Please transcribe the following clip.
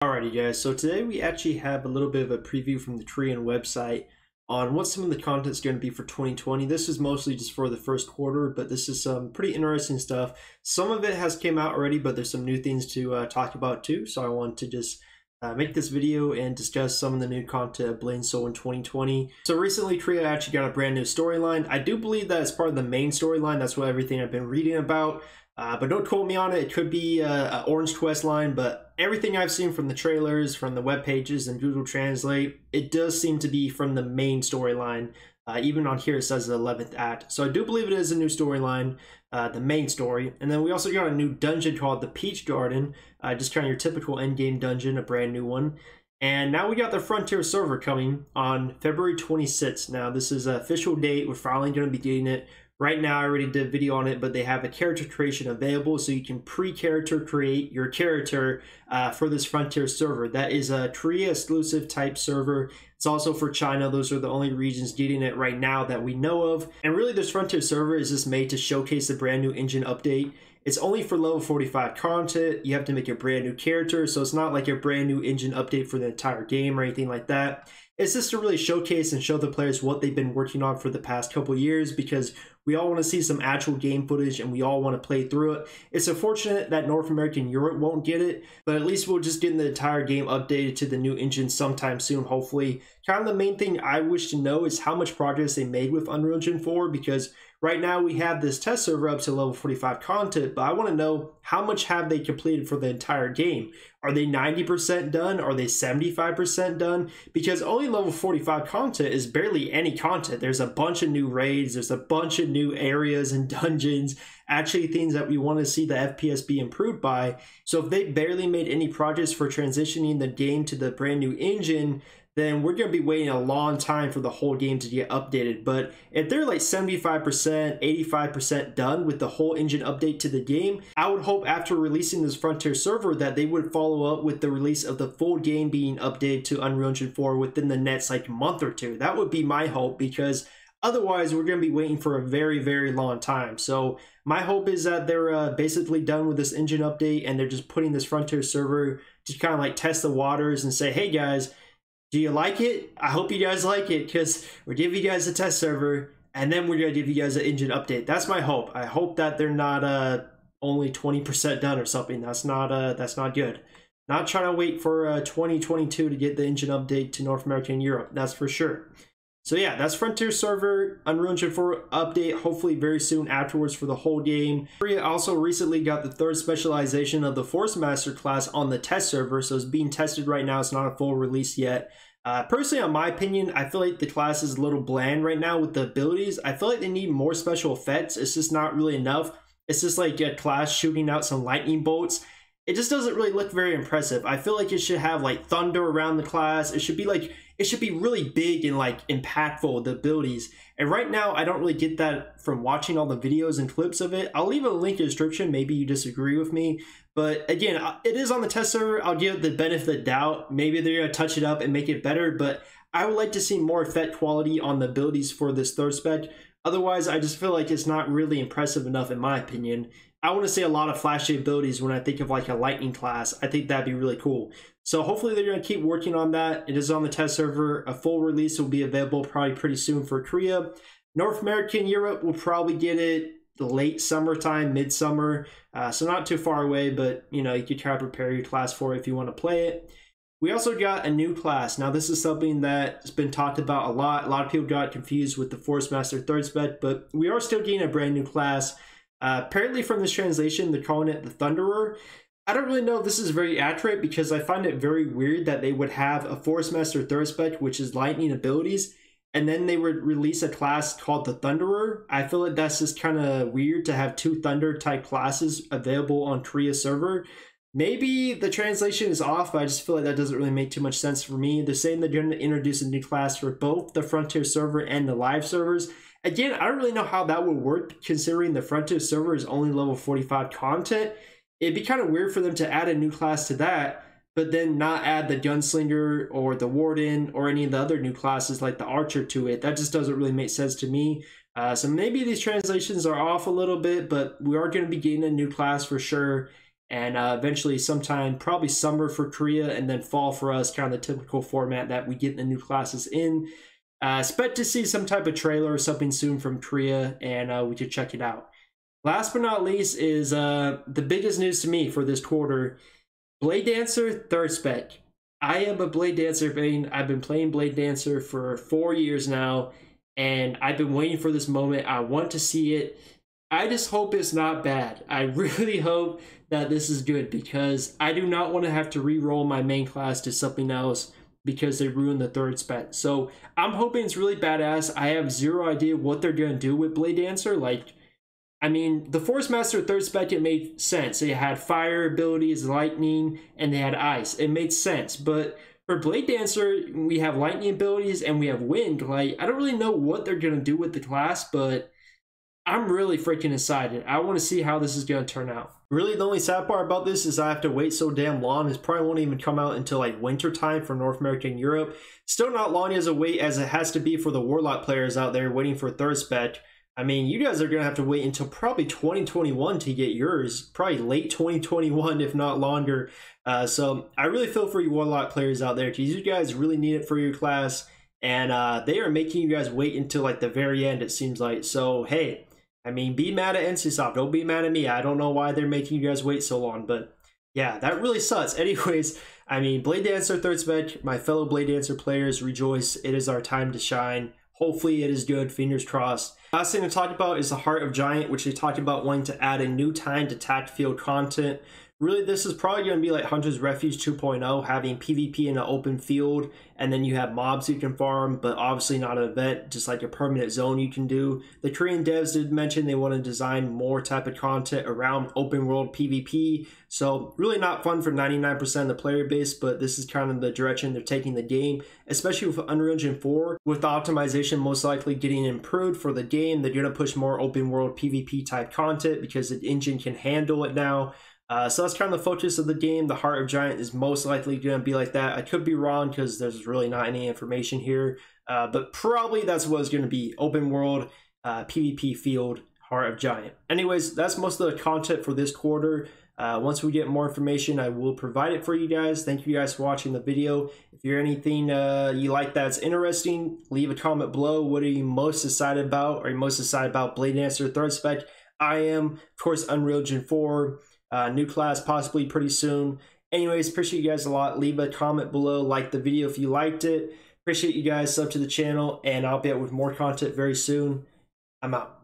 Alrighty guys, so today we actually have a little bit of a preview from the Korean website on what some of the content's going to be for 2020. This is mostly just for the first quarter, but this is some pretty interesting stuff. Some of it has came out already, but there's some new things to talk about too. So I want to just make this video and discuss some of the new content of Blade Soul in 2020. So recently Korea actually got a brand new storyline. I do believe that it's part of the main storyline. That's what everything I've been reading about. But don't quote me on it. It could be an Orange Quest line, but everything I've seen from the trailers, from the web pages, and Google Translate, it does seem to be from the main storyline. Even on here it says the 11th act. So I do believe it is a new storyline, the main story. And then we also got a new dungeon called the Peach Garden, just kind of your typical endgame dungeon, a brand new one. And now we got the Frontier server coming on February 26th. Now this is an official date. We're finally going to be getting it. Right now, I already did a video on it, but they have a character creation available, so you can pre-character create your character for this Frontier server. That is a Korea exclusive type server. It's also for China. Those are the only regions getting it right now that we know of. And really, this Frontier server is just made to showcase the brand new engine update. It's only for level 45 content. You have to make a brand new character, so it's not like a brand new engine update for the entire game or anything like that. It's just to really showcase and show the players what they've been working on for the past couple years, because we all want to see some actual game footage and we all want to play through it. It's unfortunate that North America and Europe won't get it, but at least we'll just get the entire game updated to the new engine sometime soon, hopefully. Kind of the main thing I wish to know is how much progress they made with Unreal Engine 4, because right now we have this test server up to level 45 content, but I want to know how much have they completed for the entire game. Are they 90% done? Are they 75% done? Because only level 45 content is barely any content. There's a bunch of new raids, there's a bunch of new areas and dungeons, actually things that we want to see the FPS be improved by. So if they barely made any progress for transitioning the game to the brand new engine, then we're going to be waiting a long time for the whole game to get updated. But if they're like 75%, 85% done with the whole engine update to the game, I would hope after releasing this Frontier server that they would follow up with the release of the full game being updated to Unreal Engine 4 within the next like month or two. That would be my hope, because otherwise we're going to be waiting for a very, very long time. So my hope is that they're basically done with this engine update and they're just putting this Frontier server to kind of like test the waters and say, hey guys, do you like it? I hope you guys like it, because we're giving you guys a test server and then we're going to give you guys an engine update. That's my hope. I hope that they're not only 20% done or something. That's not good. Not trying to wait for 2022 to get the engine update to North America and Europe. That's for sure. So yeah, that's Frontier server, Unreal Engine 4 update, hopefully very soon afterwards for the whole game. Korea also recently got the third specialization of the Force Master class on the test server, so it's being tested right now. It's not a full release yet. Personally, in my opinion, I feel like the class is a little bland right now with the abilities. I feel like they need more special effects. It's just not really enough. It's just like a class shooting out some lightning bolts. It just doesn't really look very impressive. I feel like it should have like thunder around the class. It should be really big and like impactful, the abilities. And right now, I don't really get that from watching all the videos and clips of it. I'll leave a link in the description. Maybe you disagree with me. But again, it is on the test server. I'll give it the benefit of the doubt. Maybe they're going to touch it up and make it better. But I would like to see more effect quality on the abilities for this third spec. Otherwise, I just feel like it's not really impressive enough in my opinion. I want to see a lot of flashy abilities when I think of like a lightning class. I think that'd be really cool. So hopefully they're going to keep working on that. It is on the test server. A full release will be available probably pretty soon for Korea. North America and Europe will probably get it late summertime, midsummer. So not too far away, but you know, you could kind of prepare your class for it if you want to play it. We also got a new class. Now this is something that's been talked about a lot. A lot of people got confused with the Force Master 3rd spec, but we are still getting a brand new class. Apparently from this translation, they're calling it the Thunderer. I don't really know if this is very accurate, because I find it very weird that they would have a Force Master 3rd spec, which is lightning abilities, and then they would release a class called the Thunderer. I feel like that's just kind of weird to have two Thunder type classes available on Korea server. Maybe the translation is off, but I just feel like that doesn't really make too much sense for me. They're saying they're going to introduce a new class for both the Frontier server and the live servers. Again, I don't really know how that would work, considering the Frontier server is only level 45 content. It'd be kind of weird for them to add a new class to that, but then not add the Gunslinger or the Warden or any of the other new classes like the Archer to it. That just doesn't really make sense to me. So maybe these translations are off a little bit, but we are going to be getting a new class for sure. and eventually sometime probably summer for Korea and then fall for us, kind of the typical format that we get the new classes in. Expect to see some type of trailer or something soon from Korea, and we could check it out. Last but not least is the biggest news to me for this quarter. Blade Dancer 3rd Spec. I am a Blade Dancer fan. I've been playing Blade Dancer for 4 years now, and I've been waiting for this moment. I want to see it. I just hope it's not bad. I really hope that this is good, because I do not want to have to re-roll my main class to something else because they ruined the 3rd Spec. So I'm hoping it's really badass. I have zero idea what they're going to do with Blade Dancer. Like, I mean, the Force Master 3rd Spec, it made sense. They had fire abilities, lightning, and they had ice. It made sense. But for Blade Dancer, we have lightning abilities and we have wind. Like, I don't really know what they're going to do with the class, but I'm really freaking excited. I want to see how this is going to turn out. Really, the only sad part about this is I have to wait so damn long. It probably won't even come out until like winter time for North America and Europe. Still not long as a wait as it has to be for the Warlock players out there waiting for 3rd Spec. I mean, you guys are going to have to wait until probably 2021 to get yours. Probably late 2021, if not longer. So I really feel for you Warlock players out there, because you guys really need it for your class. And they are making you guys wait until like the very end, it seems like. So, hey, I mean, be mad at NCSoft. Don't be mad at me. I don't know why they're making you guys wait so long. But yeah, that really sucks. Anyways, I mean, Blade Dancer 3rd Spec, my fellow Blade Dancer players, rejoice. It is our time to shine. Hopefully it is good, fingers crossed. Last thing to talk about is the Heart of Giant, which they talked about wanting to add a new timed attack field content. Really, this is probably going to be like Hunter's Refuge 2.0, having PvP in an open field, and then you have mobs you can farm, but obviously not an event, just like a permanent zone you can do. The Korean devs did mention they want to design more type of content around open world PvP, so really not fun for 99% of the player base, but this is kind of the direction they're taking the game, especially with Unreal Engine 4. With the optimization most likely getting improved for the game, they're going to push more open world PvP type content because the engine can handle it now. So that's kind of the focus of the game. The Heart of Giant is most likely going to be like that. I could be wrong because there's really not any information here. But probably that's what it's going to be. Open world, PvP field, Heart of Giant. Anyways, that's most of the content for this quarter. Once we get more information, I will provide it for you guys. Thank you guys for watching the video. If you're anything you like that's interesting, leave a comment below. What are you most excited about? Are you most excited about Blade Dancer 3rd Spec? I am. Of course, Unreal Engine 4. New class possibly pretty soon. Anyways, appreciate you guys a lot. Leave a comment below, like the video if you liked it. Appreciate you guys, sub to the channel, and I'll be out with more content very soon. I'm out.